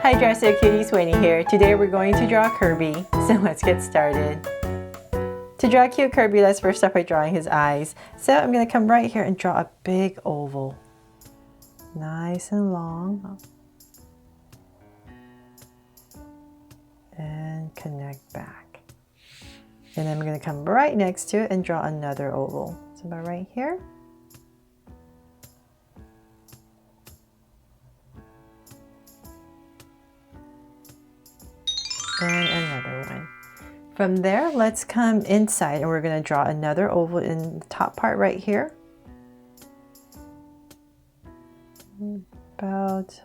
Hi Dresser Cuties, Winnie here. Today we're going to draw Kirby, so let's get started. To draw cute Kirby, let's first start by drawing his eyes. So I'm going to come right here and draw a big oval. Nice and long. And connect back. And then I'm going to come right next to it and draw another oval. So about right here. And another one. From there, let's come inside and we're going to draw another oval in the top part right here. About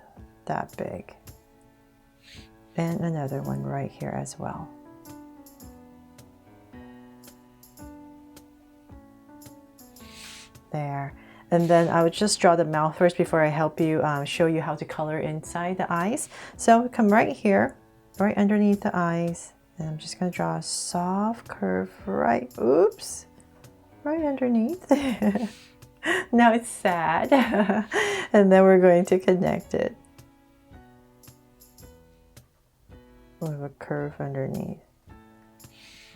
that big. And another one right here as well. There. And then I would just draw the mouth first before I help you show you how to color inside the eyes. So come right here, right underneath the eyes. And I'm just going to draw a soft curve right underneath. Now it's sad. And then we're going to connect it with a curve underneath.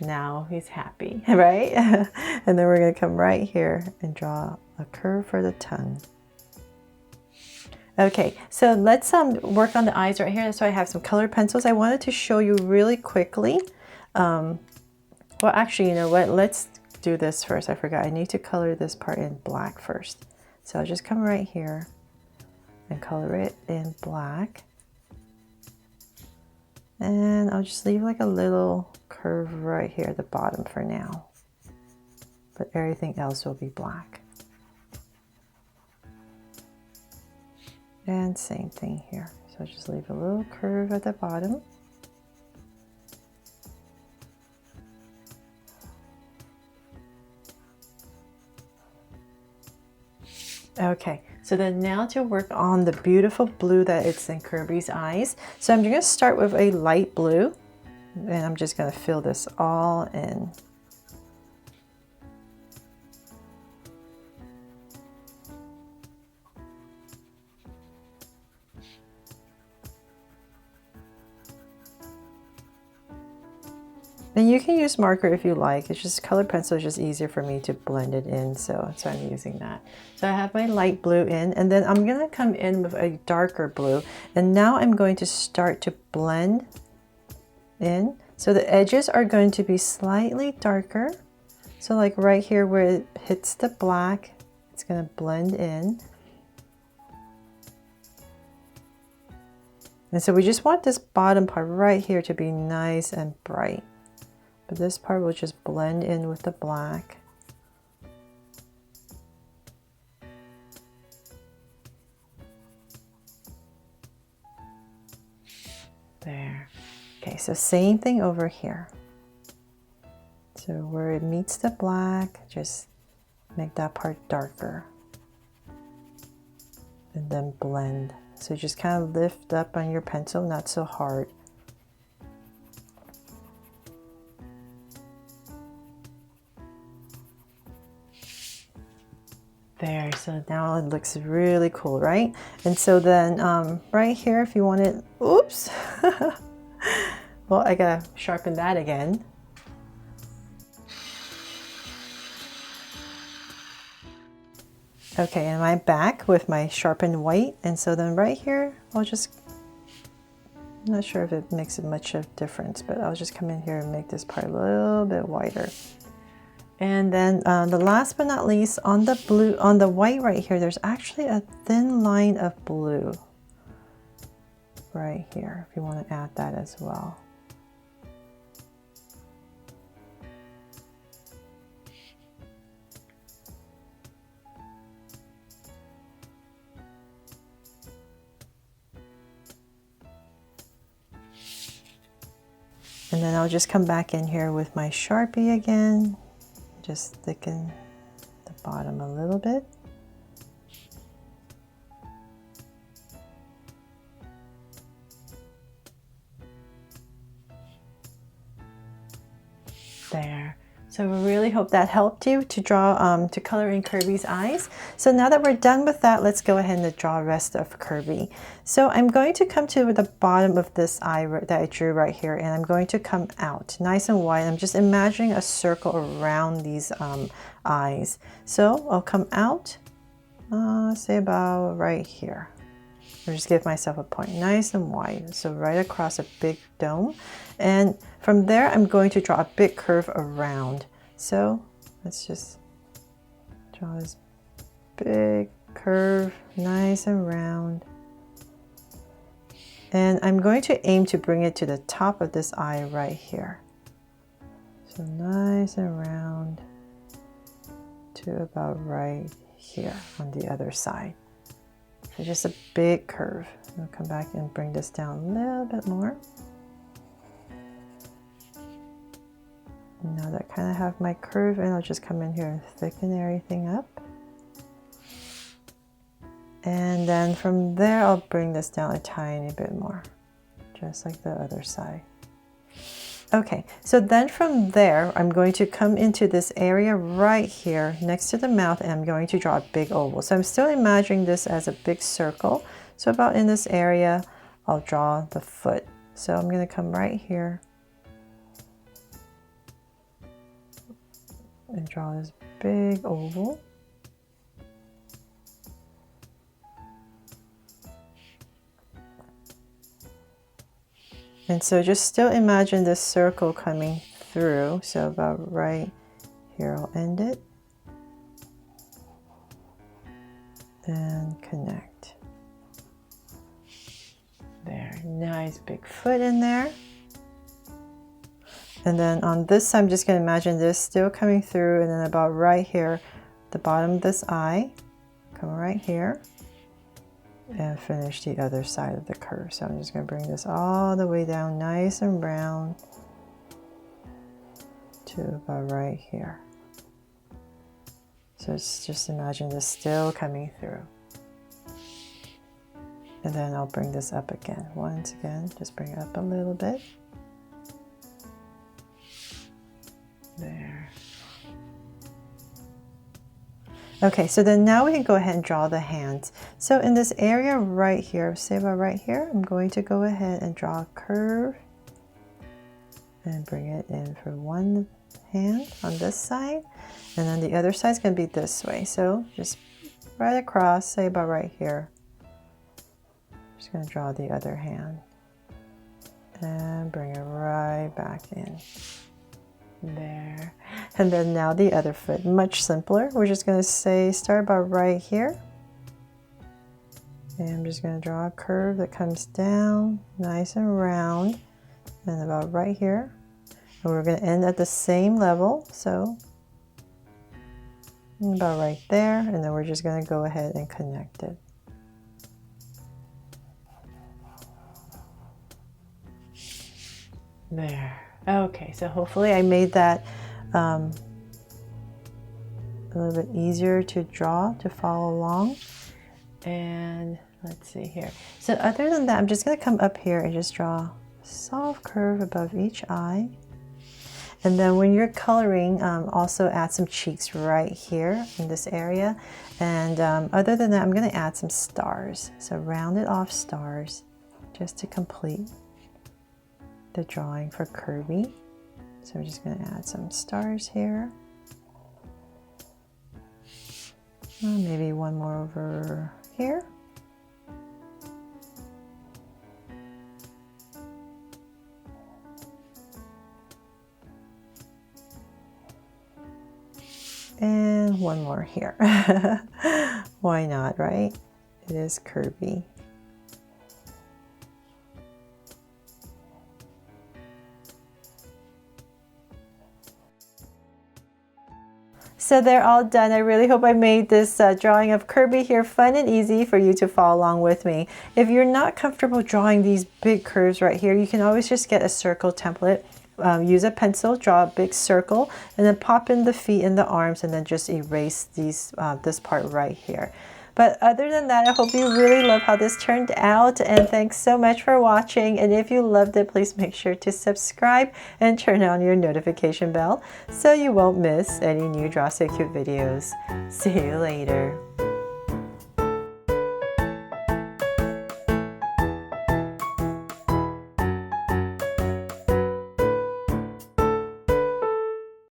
Now he's happy, right? And then we're going to come right here and draw a curve for the tongue. Okay, so let's work on the eyes right here. So I have some colored pencils. I wanted to show you really quickly. Well, actually, you know what? Let's do this first. I forgot. I need to color this part in black first. So I'll just come right here and color it in black. And I'll just leave like a little curve right here at the bottom for now. But everything else will be black. And same thing here. So just leave a little curve at the bottom. Okay, so then now to work on the beautiful blue that it's in Kirby's eyes. So I'm going to start with a light blue. And I'm just going to fill this all in. And you can use marker if you like. It's just colored pencil is just easier for me to blend it in, so I'm using that. So I have my light blue in, and then I'm going to come in with a darker blue. And now I'm going to start to blend in. So the edges are going to be slightly darker. So like right here where it hits the black, it's going to blend in. And so we just want this bottom part right here to be nice and bright. But this part will just blend in with the black. There. Okay, so same thing over here. So where it meets the black, just make that part darker. And then blend. So just kind of lift up on your pencil, not so hard. There, so now it looks really cool, right? And so then right here, if you want it, oops. Well, I gotta sharpen that again. Okay, and I'm back with my sharpened white. And so then right here, I'll just, I'm not sure if it makes much of a difference, but I'll just come in here and make this part a little bit wider. And then the last but not least, on the blue, on the white right here, there's actually a thin line of blue right here, if you want to add that as well. And then I'll just come back in here with my Sharpie again. Just thicken the bottom a little bit. There. So I really hope that helped you to draw, to color in Kirby's eyes. So now that we're done with that, let's go ahead and draw the rest of Kirby. So I'm going to come to the bottom of this eye that I drew right here, and I'm going to come out nice and wide. I'm just imagining a circle around these eyes. So I'll come out, say about right here. I'll just give myself a point, nice and wide. So right across a big dome. And from there, I'm going to draw a big curve around. So let's just draw this big curve, nice and round. And I'm going to aim to bring it to the top of this eye right here. So nice and round to about right here on the other side. So just a big curve. I'll come back and bring this down a little bit more. Now that I kind of have my curve, and I'll just come in here and thicken everything up. And then from there, I'll bring this down a tiny bit more, just like the other side. Okay, so then from there, I'm going to come into this area right here next to the mouth, and I'm going to draw a big oval. So I'm still imagining this as a big circle. So about in this area, I'll draw the foot. So I'm going to come right here and draw this big oval. And so just still imagine this circle coming through. So about right here, I'll end it. And connect. There, nice big foot in there. And then on this side, I'm just going to imagine this still coming through, and then about right here, the bottom of this eye, come right here, and finish the other side of the curve. So I'm just going to bring this all the way down nice and round to about right here. So just imagine this still coming through. And then I'll bring this up again. Once again, just bring it up a little bit. There. Okay, so then now we can go ahead and draw the hands. So in this area right here, say about right here, I'm going to go ahead and draw a curve and bring it in for one hand on this side, and then the other side is going to be this way. So just right across, say about right here. Just going to draw the other hand and bring it right back in. There. And then now the other foot, much simpler. We're just going to say start about right here. And I'm just going to draw a curve that comes down nice and round, and about right here. And we're going to end at the same level. So about right there. And then we're just going to go ahead and connect it. There. Okay, so hopefully I made that a little bit easier to draw, to follow along. And let's see here. So other than that, I'm just going to come up here and just draw a soft curve above each eye. And then when you're coloring, also add some cheeks right here in this area. And other than that, I'm going to add some stars. So rounded off stars just to complete the drawing for Kirby. So I'm just going to add some stars here. Maybe one more over here. And one more here. Why not, right? It is Kirby. So they're all done. I really hope I made this drawing of Kirby here fun and easy for you to follow along with me. If you're not comfortable drawing these big curves right here, you can always just get a circle template. Use a pencil, draw a big circle, and then pop in the feet and the arms, and then just erase these this part right here. But other than that, I hope you really love how this turned out, and thanks so much for watching. And if you loved it, please make sure to subscribe and turn on your notification bell so you won't miss any new Draw So Cute videos. See you later.